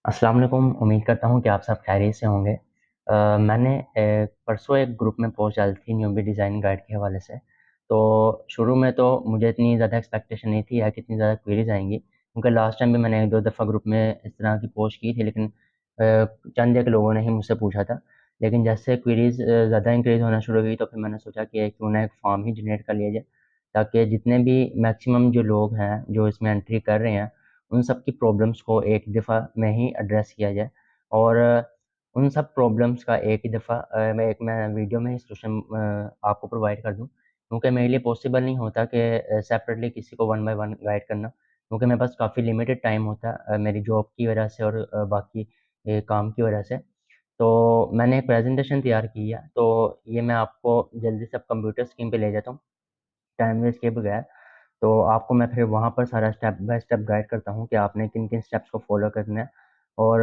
अस्सलाम वालेकुम। उम्मीद करता हूँ कि आप सब खैरियत से होंगे। मैंने परसों एक ग्रुप में पोस्ट डाली थी न्यूबी डिज़ाइन गाइड के हवाले से। तो शुरू में तो मुझे इतनी ज़्यादा एक्सपेक्टेशन नहीं थी या कि इतनी ज़्यादा क्वेरीज़ आएँगी, क्योंकि लास्ट टाइम भी मैंने 1-2 दफ़ा ग्रुप में इस तरह की पोस्ट की थी, लेकिन चंद एक लोगों ने ही मुझसे पूछा था। लेकिन जैसे क्वेरीज़ ज़्यादा इंक्रीज़ होना शुरू हुई, तो फिर मैंने सोचा कि क्यों ना एक फॉर्म ही जनरेट कर लिया जाए, ताकि जितने भी मैक्सिमम जो लोग हैं, जो इसमें एंट्री कर रहे हैं, उन सब की प्रॉब्लम्स को एक दफ़ा में ही एड्रेस किया जाए। और उन सब प्रॉब्लम्स का एक ही दफ़ा मैं वीडियो में ही सॉल्यूशन आपको प्रोवाइड कर दूँ, क्योंकि मेरे लिए पॉसिबल नहीं होता कि सेपरेटली किसी को वन बाय वन गाइड करना, क्योंकि मेरे पास काफ़ी लिमिटेड टाइम होता है मेरी जॉब की वजह से और बाकी काम की वजह से। तो मैंने एक प्रेज़ेंटेशन तैयार की है, तो ये मैं आपको जल्दी से अब कंप्यूटर स्क्रीन पे ले जाता हूँ, टाइम वेस्ट किए बगैर। तो आपको मैं फिर वहाँ पर सारा स्टेप बाय स्टेप गाइड करता हूँ कि आपने किन-किन स्टेप्स को फ़ॉलो करना है और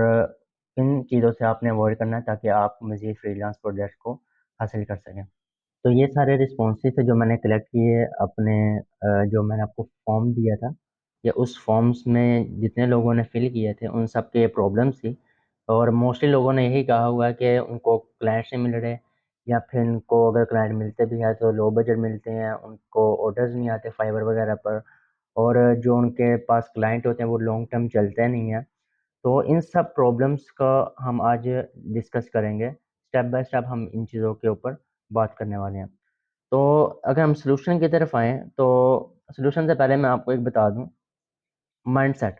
किन चीज़ों से आपने अवॉइड करना है, ताकि आप मज़ीद फ्रीलांस प्रोजेक्ट को हासिल कर सकें। तो ये सारे रिस्पॉन्सेज़ थे जो मैंने कलेक्ट किए अपने जो मैंने आपको फॉर्म दिया था, या उस फॉर्म्स में जितने लोगों ने फिल किए थे उन सब के प्रॉब्लम्स थी। और मोस्टली लोगों ने यही कहा हुआ है कि उनको क्लाइंट नहीं मिल रहे, या फिर उनको अगर क्लाइंट मिलते भी हैं तो लो बजट मिलते हैं, उनको ऑर्डर्स नहीं आते फाइवर वगैरह पर, और जो उनके पास क्लाइंट होते हैं वो लॉन्ग टर्म चलते नहीं हैं। तो इन सब प्रॉब्लम्स का हम आज डिस्कस करेंगे। स्टेप बाय स्टेप हम इन चीज़ों के ऊपर बात करने वाले हैं। तो अगर हम सॉल्यूशन की तरफ आएँ, तो सॉल्यूशन से पहले मैं आपको एक बता दूँ, माइंडसेट।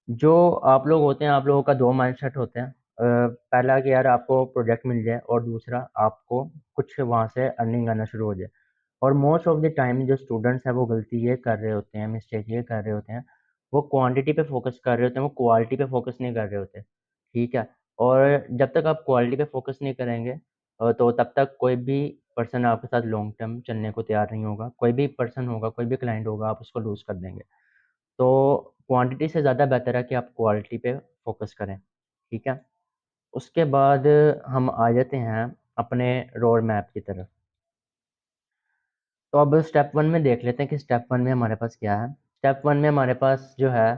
जो आप लोग होते हैं, आप लोगों का 2 माइंडसेट होते हैं। पहला कि यार आपको प्रोजेक्ट मिल जाए, और दूसरा आपको कुछ वहाँ से अर्निंग आना शुरू हो जाए। और मोस्ट ऑफ द टाइम जो स्टूडेंट्स हैं वो गलती ये कर रहे होते हैं, मिस्टेक ये कर रहे होते हैं, वो क्वांटिटी पे फ़ोकस कर रहे होते हैं, वो क्वालिटी पे फ़ोकस नहीं कर रहे होते, ठीक है? और जब तक आप क्वालिटी पे फ़ोकस नहीं करेंगे तो तब तक कोई भी पर्सन आपके साथ लॉन्ग टर्म चलने को तैयार नहीं होगा। कोई भी पर्सन होगा, कोई भी क्लाइंट होगा, आप उसको लूज़ कर देंगे। तो क्वांटिटी से ज़्यादा बेहतर है कि आप क्वालिटी पे फ़ोकस करें, ठीक है? उसके बाद हम आ जाते हैं अपने रोड मैप की तरफ। तो अब स्टेप 1 में देख लेते हैं कि स्टेप 1 में हमारे पास क्या है। स्टेप 1 में हमारे पास जो है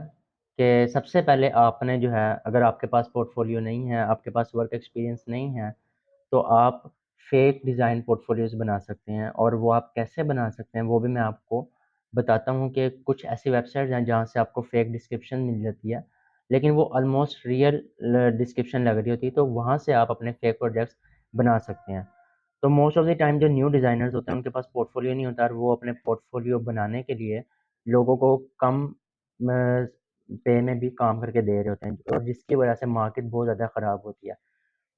कि सबसे पहले आपने जो है, अगर आपके पास पोर्टफ़ोलियो नहीं है, आपके पास वर्क एक्सपीरियंस नहीं है, तो आप फेक डिज़ाइन पोर्टफ़ोलियोज़ बना सकते हैं। और वो आप कैसे बना सकते हैं, वो भी मैं आपको बताता हूँ कि कुछ ऐसी वेबसाइट्स हैं जहाँ से आपको फेक डिस्क्रिप्शन मिल जाती है, लेकिन वो ऑलमोस्ट रियल डिस्क्रिप्शन लग रही होती है, तो वहाँ से आप अपने फेक प्रोजेक्ट्स बना सकते हैं। तो मोस्ट ऑफ द टाइम जो न्यू डिज़ाइनर्स होते हैं, उनके पास पोर्टफ़ोलियो नहीं होता, और वो अपने पोर्टफ़ोलियो बनाने के लिए लोगों को कम पे में भी काम करके दे रहे होते हैं, और जिसकी वजह से मार्केट बहुत ज़्यादा ख़राब होती है।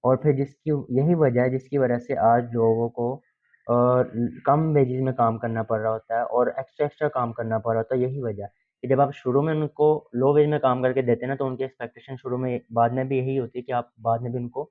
और फिर जिसकी यही वजह है जिसकी वजह से आज लोगों को कम वेजेज़ में काम करना पड़ रहा होता है, और एक्स्ट्रा काम करना पड़ रहा होता है। यही वजह है कि जब आप शुरू में उनको लो वेज में काम करके देते हैं ना, तो उनकी एक्सपेक्टेशन शुरू में बाद में भी यही होती है कि आप बाद में भी उनको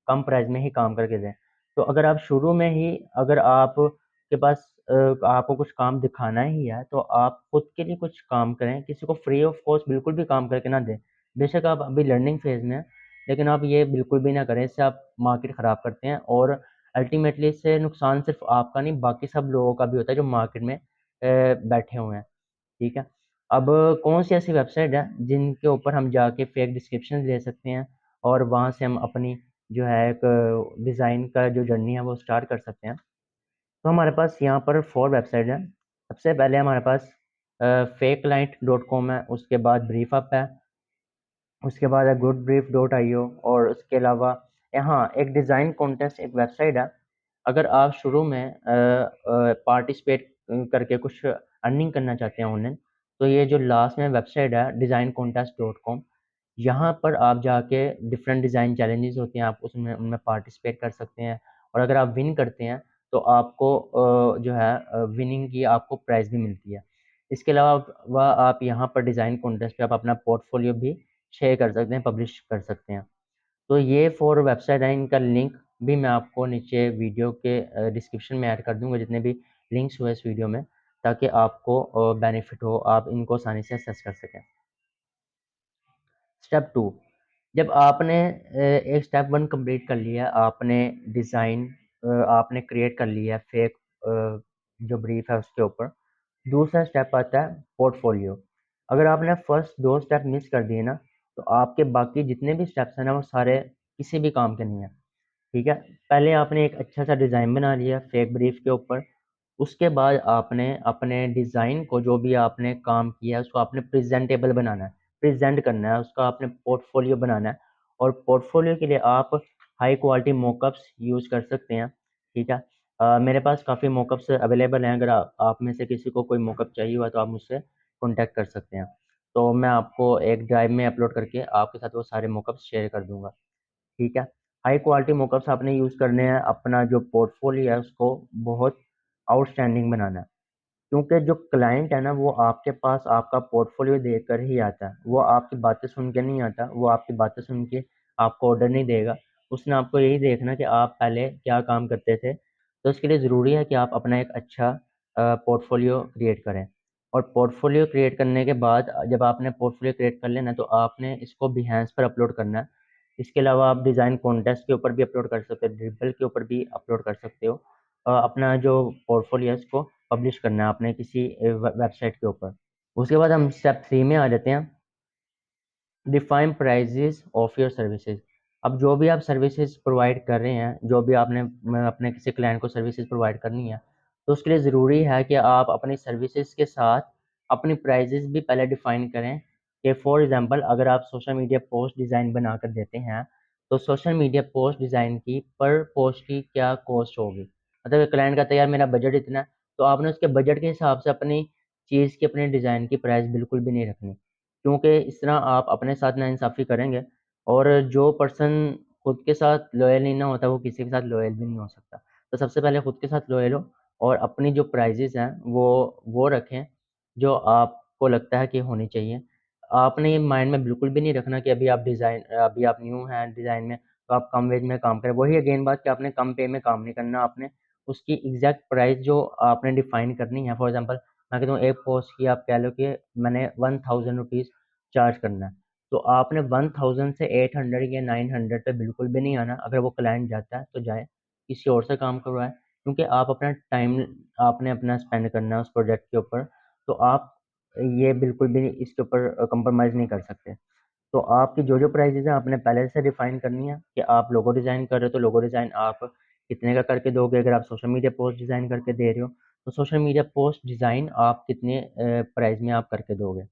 कम प्राइस में ही काम करके दें। तो अगर आप शुरू में ही, अगर आपके पास आपको कुछ काम दिखाना ही है, तो आप खुद के लिए कुछ काम करें, किसी को फ्री ऑफ कॉस्ट बिल्कुल भी काम करके ना दें। बेशक आप अभी लर्निंग फेज़ में हैं, लेकिन आप ये बिल्कुल भी ना करें, इससे आप मार्केट ख़राब करते हैं, और अल्टीमेटली इससे नुकसान सिर्फ़ आपका नहीं, बाकी सब लोगों का भी होता है जो मार्केट में बैठे हुए हैं, ठीक है? अब कौन-सी ऐसी वेबसाइट है जिनके ऊपर हम जाके फेक डिस्क्रिप्शंस ले सकते हैं, और वहाँ से हम अपनी जो है एक डिज़ाइन का जो जर्नी है वो स्टार्ट कर सकते हैं। तो हमारे पास यहाँ पर 4 वेबसाइट हैं। सबसे पहले हमारे पास fakeLight.com है, उसके बाद ब्रीफअप है, उसके बाद है goodbrief.io, और उसके अलावा यहाँ एक डिज़ाइन कॉन्टेस्ट एक वेबसाइट है। अगर आप शुरू में पार्टिसिपेट करके कुछ अर्निंग करना चाहते हैं ऑनलाइन, तो ये जो लास्ट में वेबसाइट है designcontest.com, यहाँ पर आप जाके डिफरेंट डिज़ाइन चैलेंजेस होते हैं, आप उसमें उनमें पार्टिसिपेट कर सकते हैं, और अगर आप विन करते हैं तो आपको जो है विनिंग की आपको प्राइज़ भी मिलती है। इसके अलावा आप यहाँ पर डिज़ाइन कॉन्टेस्ट पे आप अपना पोर्टफोलियो भी शेयर कर सकते हैं, पब्लिश कर सकते हैं। तो ये 4 वेबसाइट हैं, इनका लिंक भी मैं आपको नीचे वीडियो के डिस्क्रिप्शन में ऐड कर दूँगा, जितने भी लिंक्स हुए इस वीडियो में, ताकि आपको बेनिफिट हो, आप इनको आसानी से एक्सेस कर सकें। स्टेप 2, जब आपने एक स्टेप 1 कंप्लीट कर लिया, आपने डिज़ाइन आपने क्रिएट कर लिया फेक जो ब्रीफ है उसके ऊपर, दूसरा स्टेप आता है पोर्टफोलियो। अगर आपने फर्स्ट 2 स्टेप मिस कर दिए ना, तो आपके बाकी जितने भी स्टेप्स हैं ना वो सारे किसी भी काम के नहीं है। ठीक है, पहले आपने एक अच्छा सा डिज़ाइन बना लिया फेक ब्रीफ के ऊपर। उसके बाद आपने अपने डिज़ाइन को, जो भी आपने काम किया है उसको आपने प्रेजेंटेबल बनाना है, प्रेजेंट करना है, उसका आपने पोर्टफोलियो बनाना है। और पोर्टफोलियो के लिए आप हाई क्वालिटी मॉकअप्स यूज़ कर सकते हैं। ठीक है, मेरे पास काफ़ी मॉकअप्स अवेलेबल हैं। अगर आप में से किसी को कोई मॉकअप चाहिए हुआ तो आप मुझसे कॉन्टैक्ट कर सकते हैं। तो मैं आपको एक ड्राइव में अपलोड करके आपके साथ वो सारे मॉकअप्स शेयर कर दूंगा। ठीक है, हाई क्वालिटी मॉकअप्स आपने यूज़ करने हैं। अपना जो पोर्टफोलियो है उसको बहुत आउटस्टैंडिंग बनाना है, क्योंकि जो क्लाइंट है ना वो आपके पास आपका पोर्टफोलियो देखकर ही आता है। वो आपकी बातें सुन के नहीं आता, वो आपकी बातें सुन के आपको ऑर्डर नहीं देगा। उसने आपको यही देखना कि आप पहले क्या काम करते थे। तो इसके लिए ज़रूरी है कि आप अपना एक अच्छा पोर्टफोलियो क्रिएट करें। और पोर्टफोलियो क्रिएट करने के बाद जब आपने पोर्टफोलियो क्रिएट कर लेना तो आपने इसको बिहेंस पर अपलोड करना है। इसके अलावा आप डिज़ाइन कॉन्टेस्ट के ऊपर भी अपलोड कर सकते हो, ड्रिबल के ऊपर भी अपलोड कर सकते हो। अपना जो पोर्टफोलियो है उसको पब्लिश करना है आपने किसी वेबसाइट के ऊपर। उसके बाद हम स्टेप 3 में आ जाते हैं, define prices of your services. अब जो भी आप सर्विसेज प्रोवाइड कर रहे हैं, जो भी आपने अपने किसी क्लाइंट को सर्विसेज प्रोवाइड करनी है, तो उसके लिए ज़रूरी है कि आप अपनी सर्विसेज के साथ अपनी प्राइजेस भी पहले डिफाइन करें। कि फॉर एग्जांपल अगर आप सोशल मीडिया पोस्ट डिज़ाइन बनाकर देते हैं, तो सोशल मीडिया पोस्ट डिज़ाइन की पर पोस्ट की क्या कॉस्ट होगी। मतलब क्लाइंट कहता है यार मेरा बजट इतना है, तो आपने उसके बजट के हिसाब से अपनी चीज़ की, अपने डिज़ाइन की प्राइस बिल्कुल भी नहीं रखनी, क्योंकि इस तरह आप अपने साथ नाइंसाफ़ी करेंगे। और जो पर्सन खुद के साथ लॉयल नहीं ना होता वो किसी के साथ लॉयल भी नहीं हो सकता। तो सबसे पहले खुद के साथ लॉयल हो और अपनी जो प्राइजेज़ हैं वो रखें जो आपको लगता है कि होनी चाहिए। आपने ये माइंड में बिल्कुल भी नहीं रखना कि अभी आप न्यू हैं डिज़ाइन में तो आप कम वेज में काम करें। वही अगेन बात कि आपने कम पे में काम नहीं करना, आपने उसकी एग्ज़ैक्ट प्राइस जो आपने डिफ़ाइन करनी है। फॉर एग्ज़ाम्पल मैं कहता हूँ एक पोस्ट की आप कह लो कि मैंने 1000 रुपीज़ चार्ज करना है, तो आपने 1000 से 800 या 900 पे बिल्कुल भी नहीं आना। अगर वो क्लाइंट जाता है तो जाए, किसी और से काम करवाए, क्योंकि आप अपना टाइम आपने अपना स्पेंड करना है उस प्रोजेक्ट के ऊपर। तो आप ये बिल्कुल भी इसके ऊपर कंप्रोमाइज़ नहीं कर सकते। तो आपकी जो प्राइसेज़ हैं आपने पहले से डिफ़ाइन करनी है कि आप लोगो डिज़ाइन कर रहे हो तो लोगो डिज़ाइन आप कितने का करके दोगे। अगर आप सोशल मीडिया पोस्ट डिज़ाइन करके दे रहे हो तो सोशल मीडिया पोस्ट डिज़ाइन आप कितने प्राइस में आप करके दोगे।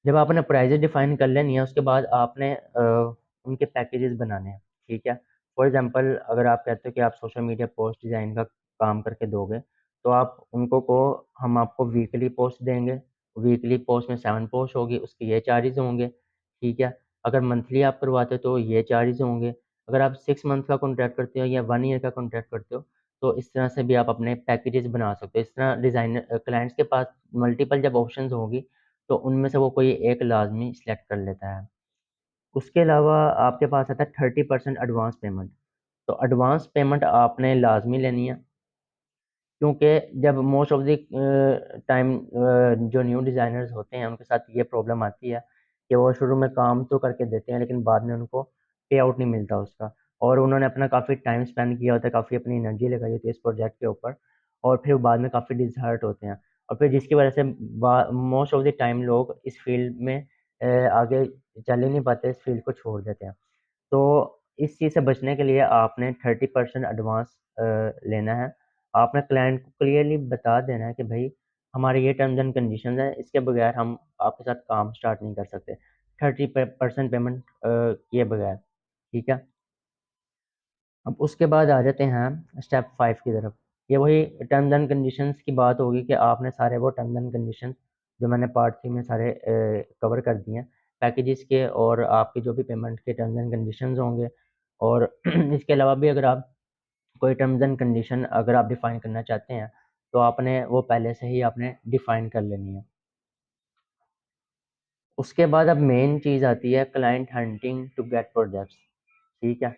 जब आपने प्राइसेज़ डिफ़ाइन कर लेनी है उसके बाद आपने उनके पैकेजेज़ बनाने हैं। ठीक है? फॉर एग्ज़ाम्पल अगर आप कहते हो कि आप सोशल मीडिया पोस्ट डिज़ाइन का काम करके दोगे, तो आप उनको कहो हम आपको वीकली पोस्ट देंगे। वीकली पोस्ट में 7 पोस्ट होगी, उसके ये चार्जेज़ होंगे। ठीक है? अगर मंथली आप करवाते हो तो ये चार्जेज़ होंगे। अगर आप 6 मंथ का कॉन्ट्रैक्ट करते हो या 1 ईयर का कॉन्ट्रैक्ट करते हो, तो इस तरह से भी आप अपने पैकेजेज़ बना सकते हो। इस तरह क्लाइंट्स के पास मल्टीपल जब ऑप्शंस होंगी तो उनमें से वो कोई एक लाज़मी सिलेक्ट कर लेता है। उसके अलावा आपके पास आता है 30% एडवांस पेमेंट। तो एडवांस पेमेंट आपने लाज़मी लेनी है, क्योंकि जब मोस्ट ऑफ द टाइम जो न्यू डिज़ाइनर्स होते हैं उनके साथ ये प्रॉब्लम आती है कि वो शुरू में काम तो करके देते हैं लेकिन बाद में उनको पे आउट नहीं मिलता उसका। और उन्होंने अपना काफ़ी टाइम स्पेंड किया होता है, काफ़ी अपनी एनर्जी लगाई होती है इस प्रोजेक्ट के ऊपर, और फिर बाद में काफ़ी डिसहर्ट होते हैं। और फिर जिसकी वजह से मोस्ट ऑफ द टाइम लोग इस फील्ड में आगे चल ही नहीं पाते, इस फील्ड को छोड़ देते हैं। तो इस चीज़ से बचने के लिए आपने 30% एडवांस लेना है। आपने क्लाइंट को क्लियरली बता देना है कि भई हमारे ये टर्म्स एंड कंडीशंस हैं, इसके बगैर हम आपके साथ काम स्टार्ट नहीं कर सकते। 30% पेमेंट किए बगैर, ठीक है? अब उसके बाद आ जाते हैं स्टेप 5 की तरफ। ये वही टर्म्स एंड कंडीशंस की बात होगी कि आपने सारे वो टर्म्स एंड कंडीशंस जो मैंने पार्ट 3 में सारे कवर कर दिए हैं, पैकेजेस के और आपके जो भी पेमेंट के टर्म्स एंड कंडीशंस होंगे। और इसके अलावा भी अगर आप कोई टर्म्स एंड कंडीशन अगर आप डिफ़ाइन करना चाहते हैं, तो आपने वो पहले से ही आपने डिफ़ाइन कर लेनी है। उसके बाद अब मेन चीज़ आती है client hunting to get projects. ठीक है?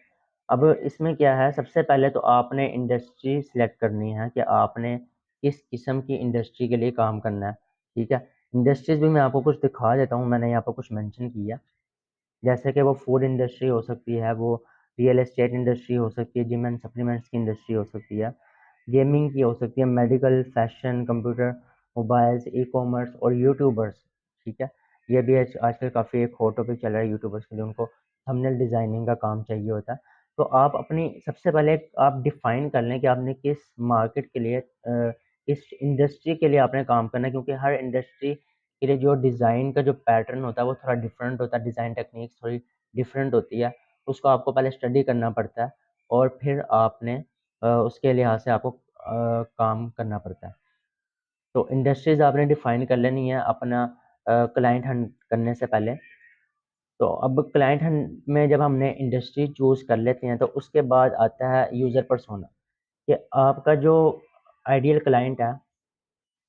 अब इसमें क्या है, सबसे पहले तो आपने इंडस्ट्री सिलेक्ट करनी है कि आपने किस किस्म की इंडस्ट्री के लिए काम करना है। ठीक है? इंडस्ट्रीज़ भी मैं आपको कुछ दिखा देता हूँ, मैंने यहाँ पर कुछ मेंशन किया। जैसे कि वो फूड इंडस्ट्री हो सकती है, वो रियल एस्टेट इंडस्ट्री हो सकती है, जिम एंड सप्लीमेंट्स की इंडस्ट्री हो सकती है, गेमिंग की हो सकती है, medical, fashion, computer, mobiles, ecommerce और यूट्यूबर्स। ठीक है? ये भी आजकल काफ़ी एक हॉट टॉपिक चल रहा है यूट्यूबर्स के लिए, उनको थंबनेल डिज़ाइनिंग का काम चाहिए होता है। तो आप अपनी सबसे पहले आप डिफ़ाइन कर लें कि आपने किस मार्केट के लिए किस इंडस्ट्री के लिए आपने काम करना है, क्योंकि हर इंडस्ट्री के लिए जो डिज़ाइन का जो पैटर्न होता है वो थोड़ा डिफरेंट होता है, डिज़ाइन टेक्निक्स थोड़ी डिफरेंट होती है। उसको आपको पहले स्टडी करना पड़ता है और फिर आपने उसके लिहाज से आपको काम करना पड़ता है। तो इंडस्ट्रीज़ आपने डिफ़ाइन कर लेनी है अपना क्लाइंट हंट करने से पहले। तो अब क्लाइंट हंट में जब हमने इंडस्ट्री चूज़ कर लेते हैं, तो उसके बाद आता है यूज़र पर्सोना, कि आपका जो आइडियल क्लाइंट है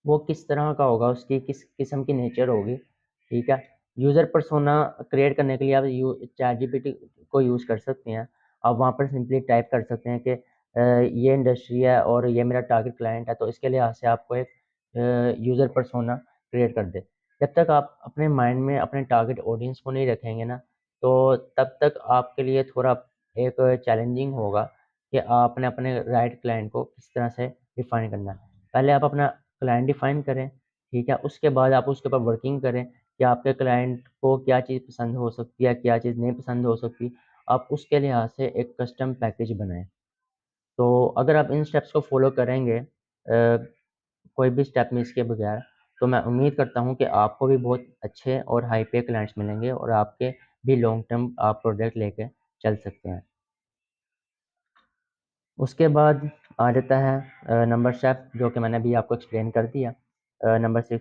वो किस तरह का होगा, उसकी किस किस्म की नेचर होगी, ठीक है? यूज़र पर्सोना क्रिएट करने के लिए आप चैटजीपीटी को यूज़ कर सकते हैं। आप वहाँ पर सिंपली टाइप कर सकते हैं कि ये इंडस्ट्री है और ये मेरा टारगेट क्लाइंट है, तो इसके लिहाज से आपको एक यूज़र पर्सोना क्रिएट कर दे। जब तक आप अपने माइंड में अपने टारगेट ऑडियंस को नहीं रखेंगे ना, तो तब तक आपके लिए थोड़ा एक चैलेंजिंग होगा कि आपने अपने राइट क्लाइंट को किस तरह से डिफ़ाइन करना है। पहले आप अपना क्लाइंट डिफाइन करें, ठीक है? उसके बाद आप उसके ऊपर वर्किंग करें कि आपके क्लाइंट को क्या चीज़ पसंद हो सकती है, क्या चीज़ नहीं पसंद हो सकती। आप उसके लिहाज से एक कस्टम पैकेज बनाएँ। तो अगर आप इन स्टेप्स को फ़ॉलो करेंगे कोई भी स्टेप मिस किए बगैर, तो मैं उम्मीद करता हूँ कि आपको भी बहुत अच्छे और हाई पे क्लाइंट्स मिलेंगे और आपके भी लॉन्ग टर्म आप प्रोजेक्ट लेके चल सकते हैं। उसके बाद आ जाता है नंबर स्टेप, जो कि मैंने अभी आपको एक्सप्लेन कर दिया। नंबर 6,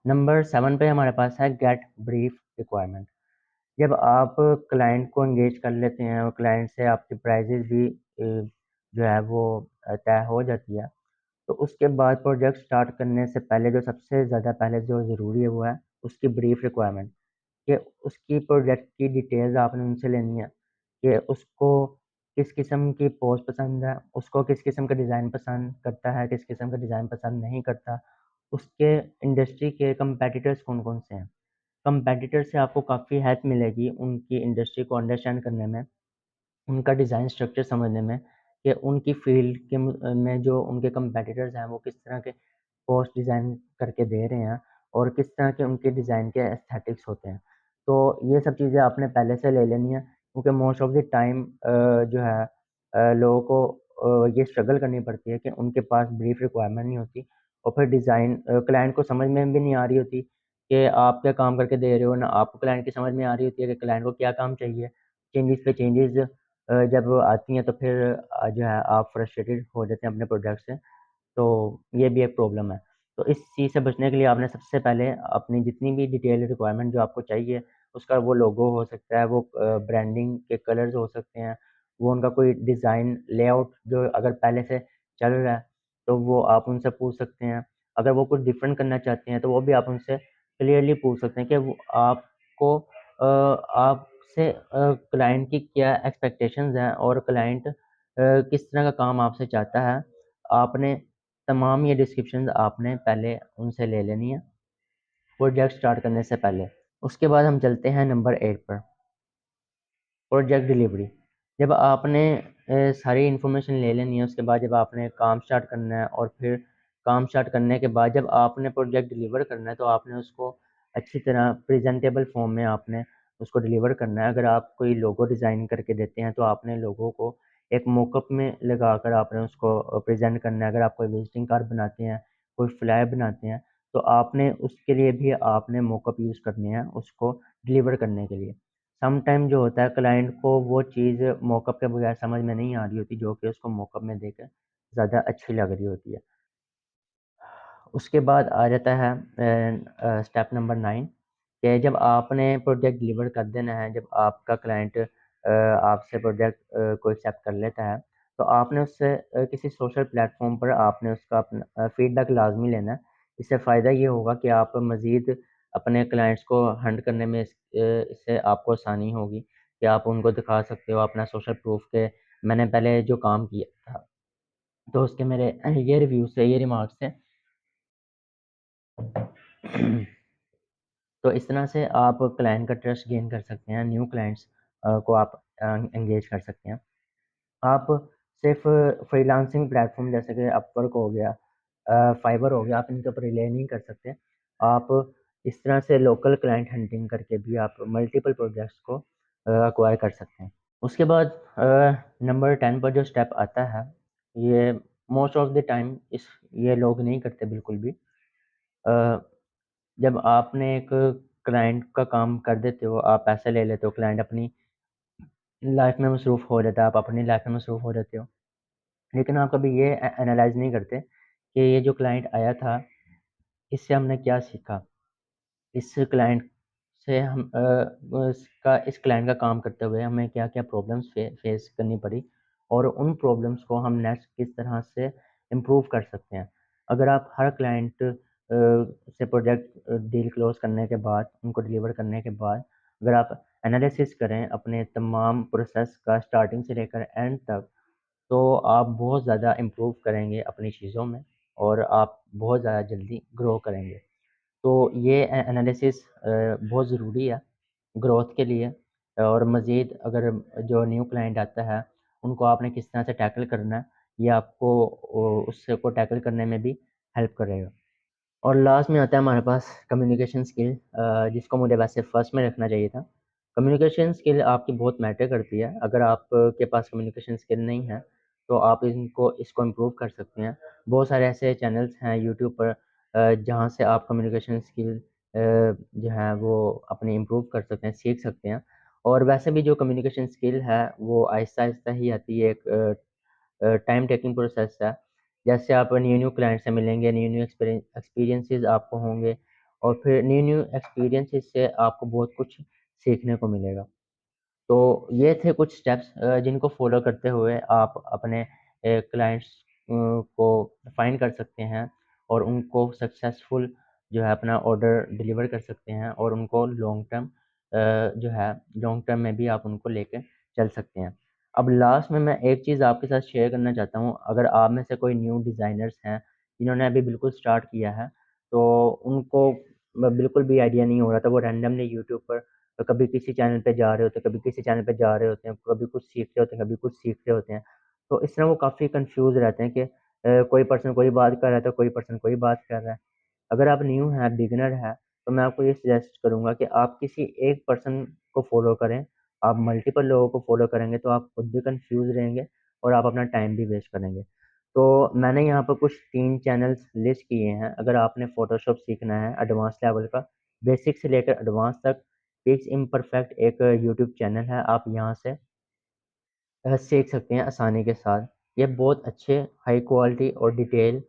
नंबर 7 पे हमारे पास है गेट ब्रीफ रिक्वायरमेंट। जब आप क्लाइंट को एंगेज कर लेते हैं और क्लाइंट से आपकी प्राइजेज़ भी जो है वो तय हो जाती है, तो उसके बाद प्रोजेक्ट स्टार्ट करने से पहले जो सबसे ज़्यादा पहले जो ज़रूरी है वो है उसकी ब्रीफ रिक्वायरमेंट, कि उसकी प्रोजेक्ट की डिटेल्स आपने उनसे लेनी है कि उसको किस किस्म की पोज़ पसंद है, उसको किस किस्म का डिज़ाइन पसंद करता है, किस किस्म का डिज़ाइन पसंद नहीं करता, उसके इंडस्ट्री के कॉम्पिटिटर्स कौन-कौन से हैं। कॉम्पिटिटर से आपको काफ़ी हेल्प मिलेगी उनकी इंडस्ट्री को अंडरस्टैंड करने में, उनका डिज़ाइन स्ट्रक्चर समझने में, कि उनकी फ़ील्ड के में जो उनके कॉम्पिटिटर्स हैं वो किस तरह के पोस्ट डिज़ाइन करके दे रहे हैं और किस तरह के उनके डिज़ाइन के एस्थेटिक्स होते हैं। तो ये सब चीज़ें आपने पहले से ले लेनी है, क्योंकि मोस्ट ऑफ़ द टाइम जो है लोगों को ये स्ट्रगल करनी पड़ती है कि उनके पास ब्रीफ रिक्वायरमेंट नहीं होती और फिर डिज़ाइन क्लाइंट को समझ में भी नहीं आ रही होती कि आप क्या काम करके दे रहे हो, ना आपको क्लाइंट की समझ में आ रही होती है कि क्लाइंट को क्या काम चाहिए। चेंजेज़ पे चेंजेज़ जब आती हैं तो फिर जो है आप फ्रस्ट्रेटेड हो जाते हैं अपने प्रोजेक्ट से। तो ये भी एक प्रॉब्लम है। तो इस चीज़ से बचने के लिए आपने सबसे पहले अपनी जितनी भी डिटेल रिक्वायरमेंट जो आपको चाहिए, उसका वो लोगो हो सकता है, वो ब्रांडिंग के कलर्स हो सकते हैं, वो उनका कोई डिज़ाइन लेआउट जो अगर पहले से चल रहा है, तो वो आप उनसे पूछ सकते हैं। अगर वो कुछ डिफ़रेंट करना चाहते हैं, तो वो भी आप उनसे क्लियरली पूछ सकते हैं कि वो आपको आपसे क्लाइंट की क्या एक्सपेक्टेशंस हैं और क्लाइंट किस तरह का काम आपसे चाहता है। आपने तमाम ये डिस्क्रिप्शंस आपने पहले उनसे ले लेनी है, प्रोजेक्ट स्टार्ट करने से पहले। उसके बाद हम चलते हैं नंबर 8 पर, प्रोजेक्ट डिलीवरी। जब आपने सारी इन्फॉर्मेशन ले लेनी है, उसके बाद जब आपने काम स्टार्ट करना है और फिर काम स्टार्ट करने के बाद जब आपने प्रोजेक्ट डिलीवर करना है, तो आपने उसको अच्छी तरह प्रेज़ेंटेबल फ़ॉर्म में आपने उसको डिलीवर करना है। अगर आप कोई लोगो डिज़ाइन करके देते हैं, तो आपने लोगो को एक मॉकअप में लगाकर आपने उसको प्रेज़ेंट करना है। अगर आप कोई विज़िटिंग कार्ड बनाते हैं, कोई फ्लायर बनाते हैं, तो आपने उसके लिए भी आपने मॉकअप यूज़ करने हैं, उसको डिलीवर करने के लिए। सम टाइम जो होता है क्लाइंट को वो चीज़ मॉकअप के बगैर समझ में नहीं आ रही होती, जो कि उसको मॉकअप में देकर ज़्यादा अच्छी लग रही होती है। उसके बाद आ जाता है स्टेप नंबर 9, कि जब आपने प्रोजेक्ट डिलीवर कर देना है, जब आपका क्लाइंट आपसे प्रोजेक्ट को एक्सेप्ट कर लेता है, तो आपने उससे किसी सोशल प्लेटफ़ॉर्म पर आपने उसका अपना फ़ीडबैक लाज़मी लेना है। इससे फ़ायदा ये होगा कि आप मज़ीद अपने क्लाइंट्स को हंट करने में इससे आपको आसानी होगी कि आप उनको दिखा सकते हो अपना सोशल प्रूफ़ के मैंने पहले जो काम किया था, तो उसके मेरे ये रिव्यूज़ थे, ये रिमार्क्स थे। तो इस तरह से आप क्लाइंट का ट्रस्ट गेन कर सकते हैं, न्यू क्लाइंट्स को आप एंगेज कर सकते हैं। आप सिर्फ़ फ्रीलांसिंग प्लेटफ़ॉर्म जैसे कि अपवर्क हो गया, फाइवर हो गया, आप इनके ऊपर रिले नहीं कर सकते। आप इस तरह से लोकल क्लाइंट हंटिंग करके भी आप मल्टीपल प्रोजेक्ट्स को एक्वायर कर सकते हैं। उसके बाद नंबर 10 पर जो स्टेप आता है, ये मोस्ट ऑफ द टाइम ये लोग नहीं करते बिल्कुल भी। अ, जब आपने एक क्लाइंट का काम कर देते हो, आप पैसे ले लेते हो, क्लाइंट अपनी लाइफ में मसरूफ़ हो जाता है, आप अपनी लाइफ में मसरूफ़ हो जाते हो। लेकिन आप कभी ये एनालाइज़ नहीं करते कि ये जो क्लाइंट आया था, इससे हमने क्या सीखा? इस क्लाइंट से इस क्लाइंट का काम करते हुए हमें क्या-क्या प्रॉब्लम्स फेस करनी पड़ी और उन प्रॉब्लम्स को हम नेक्स्ट किस तरह से इम्प्रूव कर सकते हैं। अगर आप हर क्लाइंट से प्रोजेक्ट डील क्लोज़ करने के बाद, उनको डिलीवर करने के बाद, अगर आप एनालिसिस करें अपने तमाम प्रोसेस का स्टार्टिंग से लेकर एंड तक, तो आप बहुत ज़्यादा इम्प्रूव करेंगे अपनी चीज़ों में और आप बहुत ज़्यादा जल्दी ग्रो करेंगे। तो ये एनालिसिस बहुत ज़रूरी है ग्रोथ के लिए। और मज़ीद अगर जो न्यू क्लाइंट आता है, उनको आपने किस तरह से टैकल करना है, ये आपको उससे को टैकल करने में भी हेल्प करेगा। और लास्ट में आता है हमारे पास कम्युनिकेशन स्किल, जिसको मुझे वैसे फर्स्ट में रखना चाहिए था। कम्युनिकेशन स्किल आपकी बहुत मैटर करती है। अगर आप के पास कम्युनिकेशन स्किल नहीं है, तो आप इसको इम्प्रूव कर सकते हैं। बहुत सारे ऐसे चैनल्स हैं यूट्यूब पर, जहाँ से आप कम्युनिकेशन स्किल जो है वो अपनी इम्प्रूव कर सकते हैं, सीख सकते हैं। और वैसे भी जो कम्युनिकेशन स्किल है, वो आहिस्ता-आहिस्ता ही आती है। एक टाइम टेकिंग प्रोसेस है। जैसे आप न्यू-न्यू क्लाइंट से मिलेंगे, न्यू-न्यू एक्सपीरियंसेस आपको होंगे और फिर न्यू-न्यू एक्सपीरियंसेस से आपको बहुत कुछ सीखने को मिलेगा। तो ये थे कुछ स्टेप्स जिनको फ़ॉलो करते हुए आप अपने क्लाइंट्स को फाइंड कर सकते हैं और उनको सक्सेसफुल जो है अपना ऑर्डर डिलीवर कर सकते हैं और उनको जो है लॉन्ग टर्म में भी आप उनको लेके चल सकते हैं। अब लास्ट में मैं एक चीज़ आपके साथ शेयर करना चाहता हूँ, अगर आप में से कोई न्यू डिज़ाइनर्स हैं, जिन्होंने अभी बिल्कुल स्टार्ट किया है, तो उनको बिल्कुल भी आइडिया नहीं हो रहा था, वो रैंडमली यूट्यूब पर तो कभी किसी चैनल पे जा रहे होते हैं, कभी किसी चैनल पे जा रहे होते हैं, कभी कुछ सीख रहे होते हैं, कभी कुछ सीख रहे होते हैं। तो इस तरह वो काफ़ी कन्फ्यूज़ रहते हैं कि कोई पर्सन कोई बात कर रहा है, तो कोई पर्सन कोई बात कर रहा है। अगर आप न्यू हैं, बिगिनर हैं, तो मैं आपको ये सजेस्ट करूँगा कि आप किसी एक पर्सन को फ़ॉलो करें। आप मल्टीपल लोगों को फ़ॉलो करेंगे तो आप खुद भी कन्फ्यूज़ रहेंगे और आप अपना टाइम भी वेस्ट करेंगे। तो मैंने यहाँ पर कुछ 3 चैनल्स लिस्ट किए हैं। अगर आपने फ़ोटोशॉप सीखना है एडवांस लेवल का, बेसिक से लेकर एडवांस तक, पिक्स इम्परफेक्ट एक यूट्यूब चैनल है, आप यहाँ से सीख सकते हैं आसानी के साथ। ये बहुत अच्छे हाई क्वालिटी और डिटेल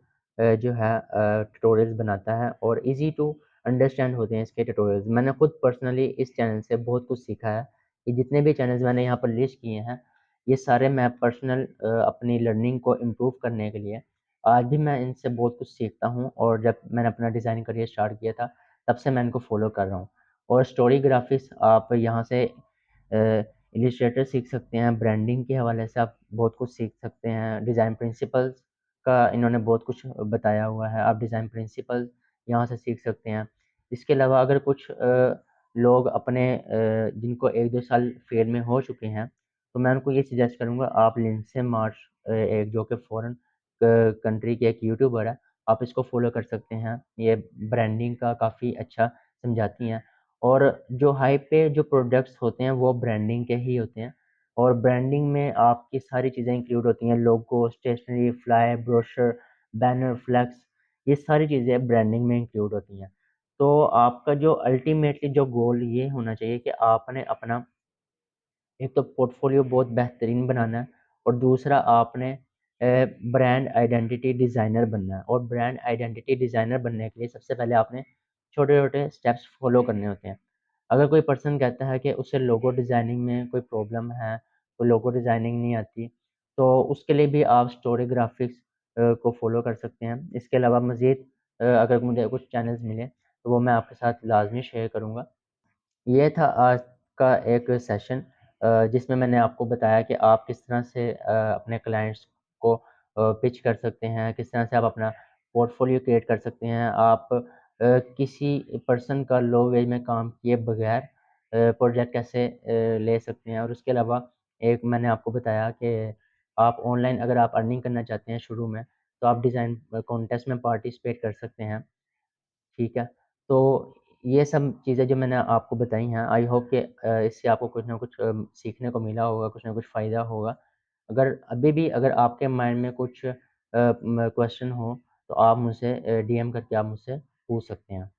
जो है ट्यूटोरियल्स बनाता है और ईज़ी टू अंडरस्टैंड होते हैं इसके ट्यूटोरियल्स। मैंने खुद पर्सनली इस चैनल से बहुत कुछ सीखा है। ये जितने भी चैनल्स मैंने यहाँ पर लिस्ट किए हैं, ये सारे मैं पर्सनल अपनी लर्निंग को इम्प्रूव करने के लिए आज भी मैं इनसे बहुत कुछ सीखता हूँ और जब मैंने अपना डिज़ाइन करियर स्टार्ट किया था, तब से मैं इनको फ़ॉलो कर रहा हूँ। और स्टोरी ग्राफ़िक्स आप यहाँ से इलिस्ट्रेटर सीख सकते हैं, ब्रांडिंग के हवाले से आप बहुत कुछ सीख सकते हैं, डिज़ाइन प्रिंसिपल्स का इन्होंने बहुत कुछ बताया हुआ है, आप डिज़ाइन प्रिंसिपल यहाँ से सीख सकते हैं। इसके अलावा अगर कुछ लोग अपने जिनको 1-2 साल फील्ड में हो चुके हैं, तो मैं उनको ये सजेस्ट करूँगा आप लिंडसे मार्श एक जो कि फ़ॉरेन कंट्री की एक यूट्यूबर है, आप इसको फ़ॉलो कर सकते हैं। ये ब्रांडिंग का काफ़ी अच्छा समझाती हैं। और जो हाइप पे जो प्रोडक्ट्स होते हैं वो ब्रांडिंग के ही होते हैं और ब्रांडिंग में आपकी सारी चीज़ें इंक्लूड होती हैं, logo, stationery, fly, brochure, banner, flex, ये सारी चीज़ें ब्रांडिंग में इंक्लूड होती हैं। तो आपका जो अल्टीमेटली जो गोल ये होना चाहिए कि आपने अपना एक तो पोर्टफोलियो बहुत बेहतरीन बनाना है और दूसरा आपने ब्रांड आइडेंटिटी डिज़ाइनर बनना है और ब्रांड आइडेंटिटी डिज़ाइनर बनने के लिए सबसे पहले आपने छोटे-छोटे स्टेप्स फ़ॉलो करने होते हैं। अगर कोई पर्सन कहता है कि उसे लोगो डिज़ाइनिंग में कोई प्रॉब्लम है, तो लोगो डिज़ाइनिंग नहीं आती, तो उसके लिए भी आप स्टोरी ग्राफ़िक्स को फ़ॉलो कर सकते हैं। इसके अलावा मज़ीद अगर मुझे कुछ चैनल्स मिले, तो वो मैं आपके साथ लाज़मी शेयर करूँगा। ये था आज का एक सेशन, जिसमें मैंने आपको बताया कि आप किस तरह से अपने क्लाइंट्स को पिच कर सकते हैं, किस तरह से आप अपना पोर्टफोलियो क्रिएट कर सकते हैं। आप किसी पर्सन का लो वेज में काम किए बगैर प्रोजेक्ट कैसे ले सकते हैं और उसके अलावा एक मैंने आपको बताया कि आप ऑनलाइन अगर आप अर्निंग करना चाहते हैं शुरू में, तो आप डिज़ाइन कॉन्टेस्ट में पार्टिसिपेट कर सकते हैं। ठीक है? तो ये सब चीज़ें जो मैंने आपको बताई हैं, आई होप कि इससे आपको कुछ ना कुछ सीखने को मिला होगा, कुछ ना कुछ फ़ायदा होगा। अगर अभी भी अगर आपके माइंड में कुछ क्वेश्चन हो, तो आप मुझसे डीएम करके आप मुझसे पूछ सकते हैं।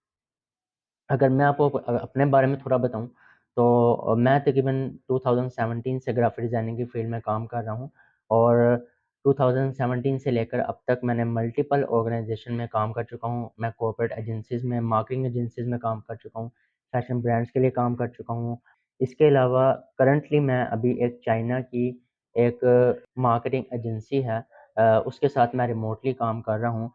अगर मैं आपको अपने बारे में थोड़ा बताऊँ, तो मैं तकरीबन 2017 से ग्राफ़िक डिज़ाइनिंग की फ़ील्ड में काम कर रहा हूँ और 2017 से लेकर अब तक मैंने मल्टीपल ऑर्गनाइज़ेशन में काम कर चुका हूँ। मैं कॉर्पोरेट एजेंसीज़ में, मार्केटिंग एजेंसीज़ में काम कर चुका हूँ, फ़ैशन ब्रांड्स के लिए काम कर चुका हूँ। इसके अलावा करंटली मैं अभी एक चाइना की एक मार्केटिंग एजेंसी है उसके साथ मैं रिमोटली काम कर रहा हूँ।